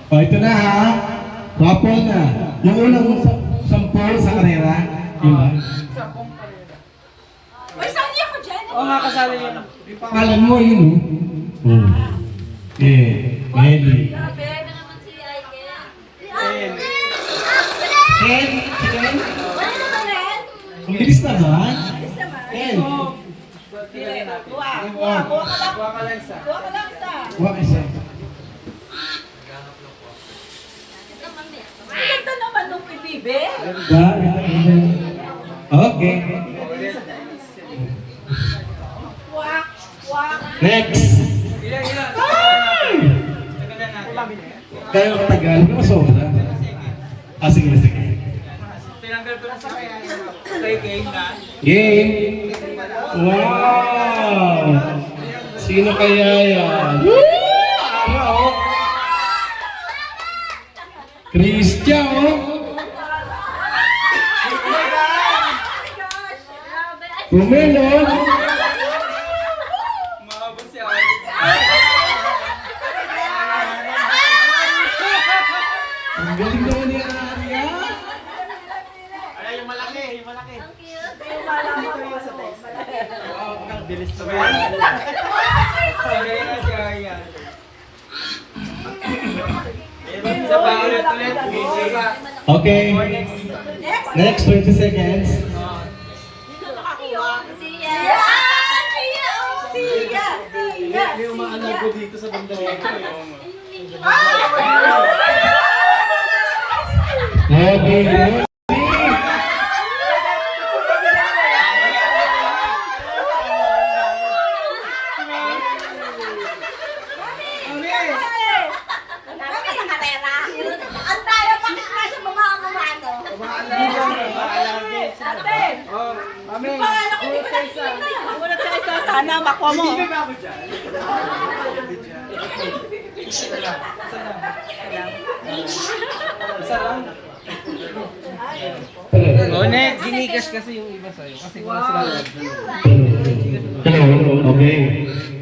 O, ito na ha. Couple na. Yung unang sampo sa karera. Yun ba? Uy, sali ako dyan. Oo nga, kasali yun. Yung pangalan mo, yun oh. Oh. Yeah. Melly. Grabe na naman si Aiken. Ken. Ken? Si Ken? Wala naman rin. Ang bilis na ba? Alis naman. Ken. Tingnan natin. Kuha ka lang. Kuha ka lang isa. Kuha ka lang isa. Huwag isa. Ang ganda naman nung ibibe. Ganda, ganda. Okay. Wak, wak. Next. Ilan? Tagalan natin. Kaya katagal. Ano masobra? Ah, sige, sige. Tinanggal ko na sa kay game na. Game. Wow! Sino kaya yan? Ano? Christian, oh! Pumelo! Maabot si Ari. Ang galing naman ni Arya! Ay, yung malaki, yung malaki. Ang cute. Ang bilis na ba yan? Sagay na si Arya. Isa pa ulit. Isa pa. Okay, next 20 seconds. Siya. Siya. Siya. Siya. Yung mga anak ko dito sa banda nito. Okay, good. Ang tayo pa kasi mamamamano. Ate! Mami, Pangalan ko, di ko nakikita. Wala tayo isa. Sana makuha mo. hindi ba ako dyan? Isa lang. Oh, next. Ginigas kasi yung iba sa'yo. Kasi wala sila. Hello, okay.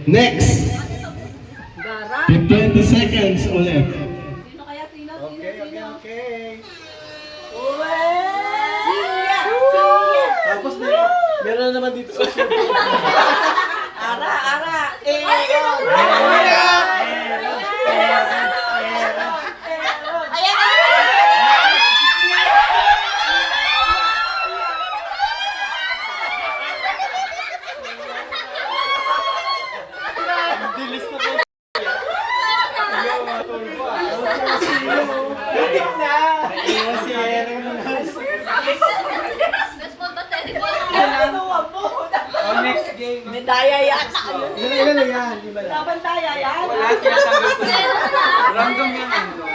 Next. 20 seconds ulit. Sino kaya? Sino? Okay. Siya! Siya! Tapos meron na naman dito sa Ara! Ayan na! dilis na po. Ayaw mga tulpa. Hindi na. Iwan si Aaron. Oh, next game. Medaya yata yun. Ilan na yan? Di ba lang? Laban tayo yan. Wala tinatanggal ko. Random yan. Random.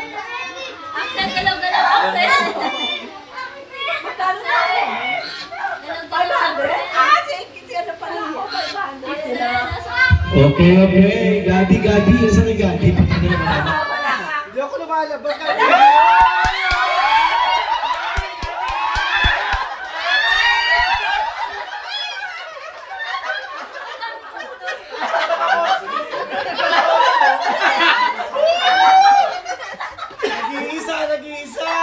Axel, galaw-galaw, Axel! Magkano na eh? 500? Ah, si ano pala ako? 500. Okay, okay. Gadi, Gadi. Isa ni Gadi. Wala ka. Hindi ako lumalabas. Nag-iisa!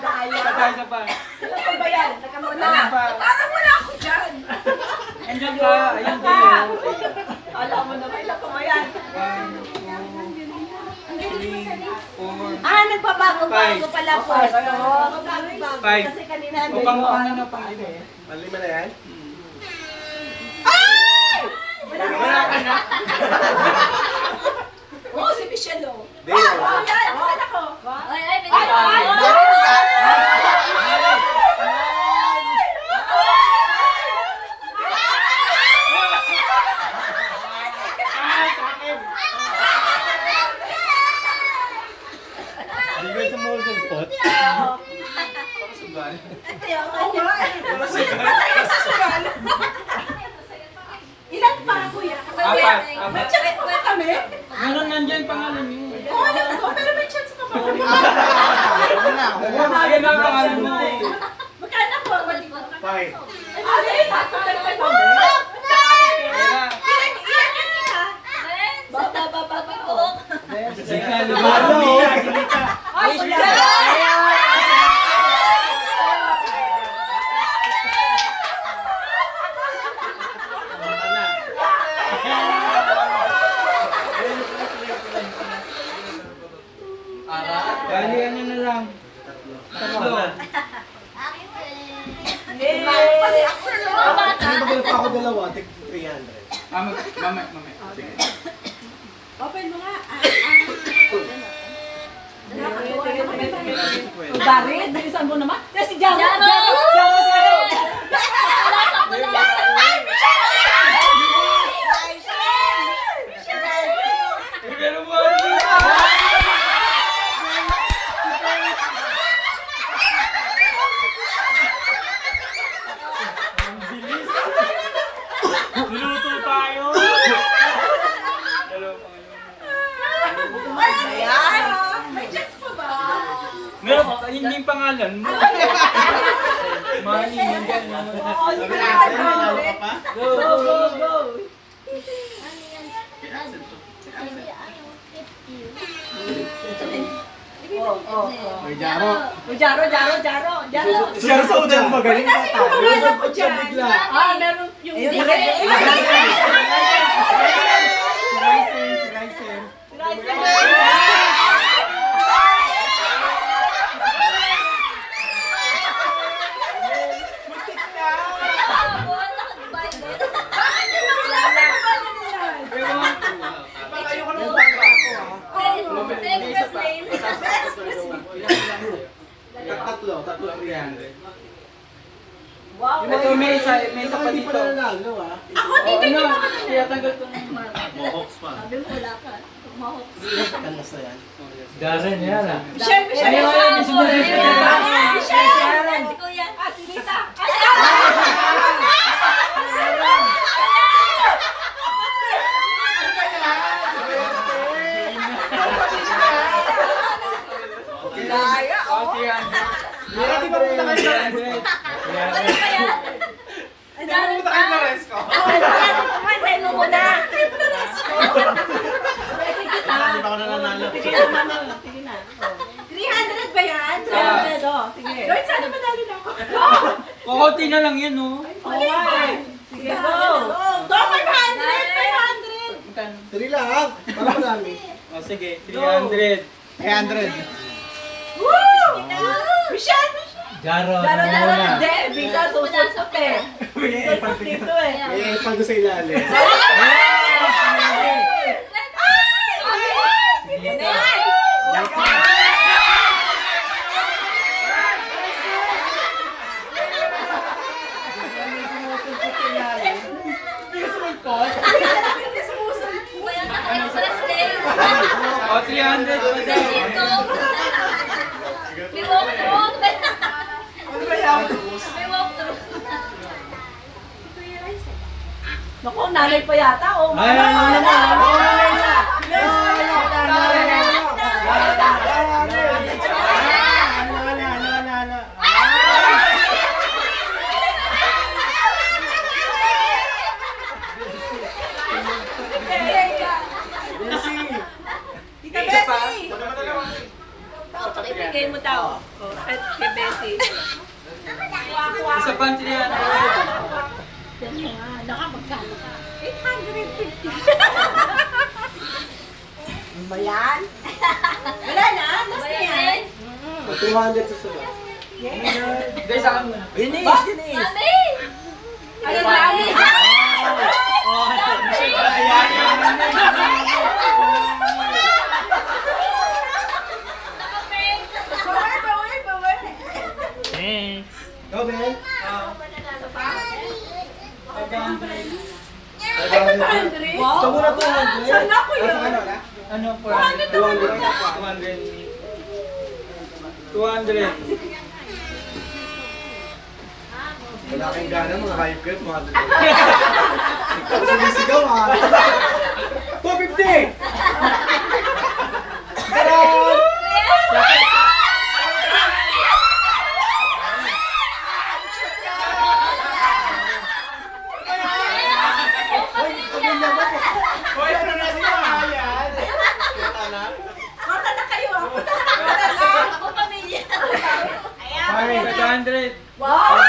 Daya. Isa pa. Ano ba yan? Teka muna. Ano ba? Parang wala ako dyan. Andiyan ka. Ayun din. Alam mo na, ilan pa ba yan? 4. Nagbabago-bago pala po. Five. Kasi kanina O pang ano pang lima? Malima na yan? Wala ka na. Oo, si Michelle oh. Dino. Oh, yan. Saan ako? Ay, ay, Hindi ko sa molten pot. Sugal. Ito yung kanya. Patay sa sugal. Ilan pa, kuya? Apat. May chance pa ba kami? Meron nandyan pangalan niyo. Oo, alam ko, pero may chance pa ba kami? Ayun ang pangalan mo. Magkano po? 5. Ay, tatagdag pa kami. Kaya, Ilan yan, ha? Baba, baba, baba. Ay, wala. Galian nyo na lang. Tatlo. Pati Axel, Mga oh. bata. Ano ba pa ako dalawa? Tig 300. Mamay. Sige. Open mo nga. Darit, bilisan mo naman. Kasi si Jaro. Jaro! Wala sa pula. Pero mo ano Niluto tayo. Ayan. May chance pa ba? Meron, hindi yung pangalan mo. Money, yung gano'n. Oo, Sabi yun na, na. nalalo ka pa? Go, go, go. May Jaro. Jaro. Siya sa udan magaling Ay, nasa yung pangalan ko dyan. bigla. Ah, meron yung... Si Ryzen. Habon, nakabayad. Bakit yung mga nasa pangalan nila? Baka ayoko na baka ako Express lane. Tatlo ang 300. Wow. Ito, may isa pa Hindi dito. pa nanalo ah. Ako, hindi Ano? ko pa Kaya tanggal ko ng Mohawks pa. Sabi mo, wala ka. Mahok. Kanas na yan. Darren yan ah. Michelle! Ano, Michelle! Si Kuya. Ah, si Lisa! Daya, oh! Hindi ba pumunta kayo sa Wala pa yan. Hindi ba pumunta kayo sa Resco? Kumain mo muna! Hindi pa ako nananalo. Sige na. 300 ba yan? 300, oh. Sige. Lord, sana madali na ako. Kukunti na lang yan oh. Sige, go! Go, 500! 3 lang. Para marami. O sige, 300. 300. Woo! Michelle! Jaro, Daro, muna. hindi. Bisa susupot eh. Susupot dito eh. Eh, pag sa ilalim. Sige na. Kuya, naka-express lane. O 300 pa daw. Dito. May walk-through. May walk-through. Naku, nanay pa yata. Oh, Ay, Tita Bessie! Ibigay mo daw. Oh, kay Bessie. Isa pa ang 300. Nakamagkano ka? 850. Ba yan? Wala na, last na yan. 200 sa sunod. Guys, sa akin muna. Mami! Ano ba? Bawal. Go, Ben. 500? Wow. Sa muna 200. Saan ako yun? Ano po? 200. 200. Wala kayong gana, mga hype girl, mga Ikaw sumisigaw ah. 250! Tadaan! Hoy, ano na siya? Ayan. Kita na. Wow! Oh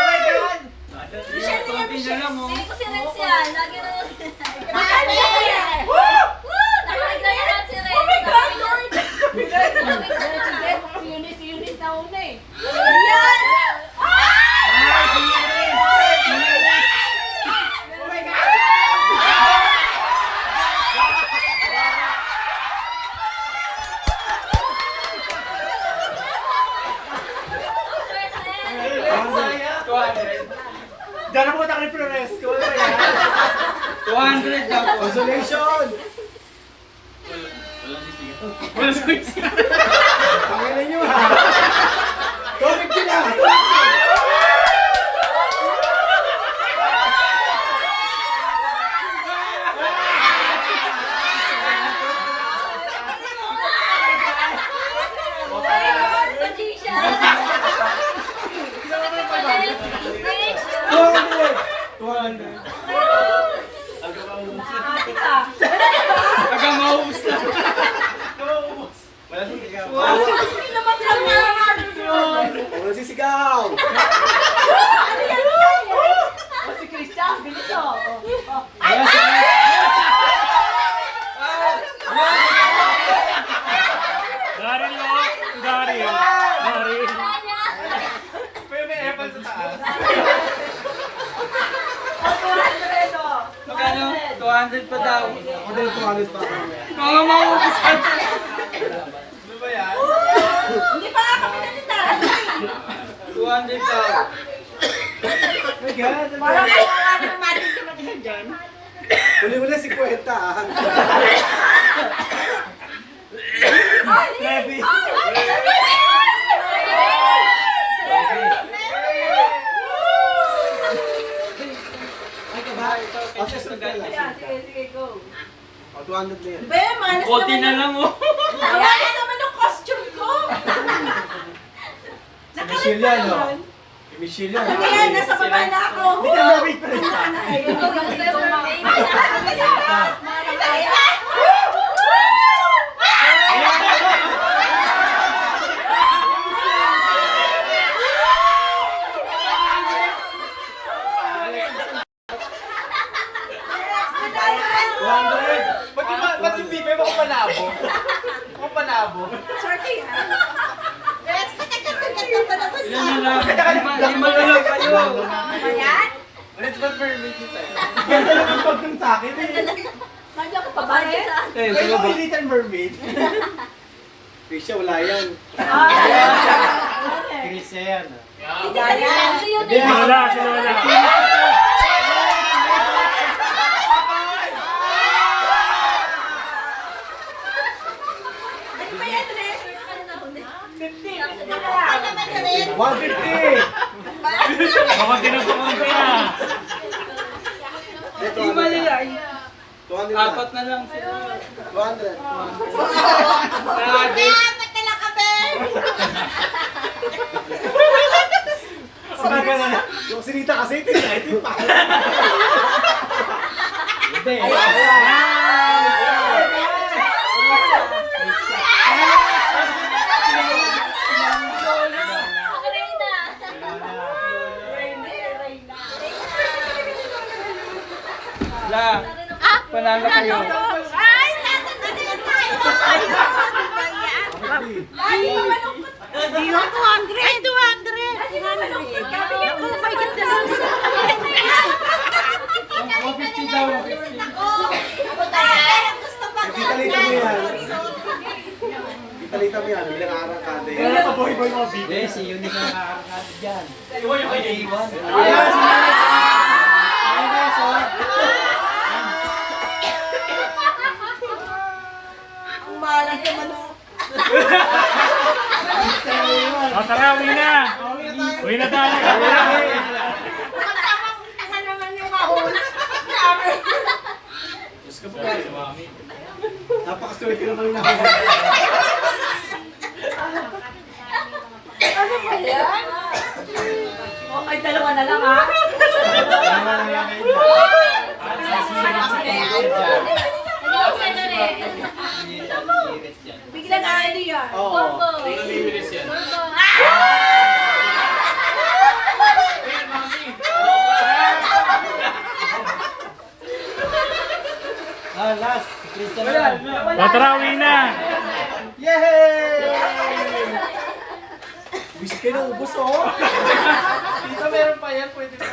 my God! Hindi ko si Rex yan. Lagi na yun. Magkano yan? Woo! Nakinig na yan si Rex. Oh my God, Lord! Si Eunice na una eh. Ayan! Diyan ako matakal ni Floresco. Ano ba yan? 200 daw. Consolation! Pangalan nyo ha! 250 na! Magician. 200! Aga maubos na. Wala siyang ikaw. Hindi naman lang yan! Huwag nagsisigaw! O si Christian, bilis o. Daryl mo! Daryl! Daryl! Pero may apple sa taas. Magkano? 200 pa daw. Ako din 200 pa. Mga maubos ka. Ano ba yan? Hindi pa nga kami nalitan! 200 daw. My God! Parang kailangan ng natin dyan. Huli-huli 50 ah. Levi! Ay ka ba? Assess na lang. Sige, go. O, 200 na yan. Be, manas Konti na naman lang oh. manas naman yung costume ko! Michelle yan, no? Michelle yan. Hindi yan, nasa baba na ako! Hindi ka mabig pa rin. Ayun, Ba't yung bibay mo ko panabo? Ako panabo? Sorry ha? Yes, Ilan na lang? Lima na lang kayo. Ayan? Let's not permit you sa'yo. Ganda lang ang pagdun sa akin eh. Nandiyan ko pa ba rin? Kayo yung Little Mermaid. Krisha, wala yan. Krisya yan. Si Eunice. Lola, si Lola. Ano ba yan, Dres? 150! Baka tinapakon ko na. Hindi malila. 200 na. Apat na lang. 200. Sinaga na lang. Yung sinita kasi, itim pa. Hindi. La, panalo kayo. Lagi mo malungkot. Hindi yung 200. Ay, 200. Lagi mo malungkot. Ako, may ganda lang sa 150 daw. 150. Italita mo yan. Italita mo yan. Bilang arang ka din. Kaya ka boy-boy mo, Bibi. Hindi, si Eunice ang nakakakad dyan. Iwan yung kay Iwan. Ayan, Ang malas naman o. O tara, uwi na. Uwi na tayo. Ano naman yung mahula? napakaswerte naman yung nakakita. Ano ba yan? Okay, dalawa na lang ha. Hello, Senore. Biglang ano yan? Oo. Combo. Combo. Ah, last. Si Christian Wala lang. na. Patrawi na. Yay! Wish kayo na ubos, oh. Dito meron pa yan, pwede pa.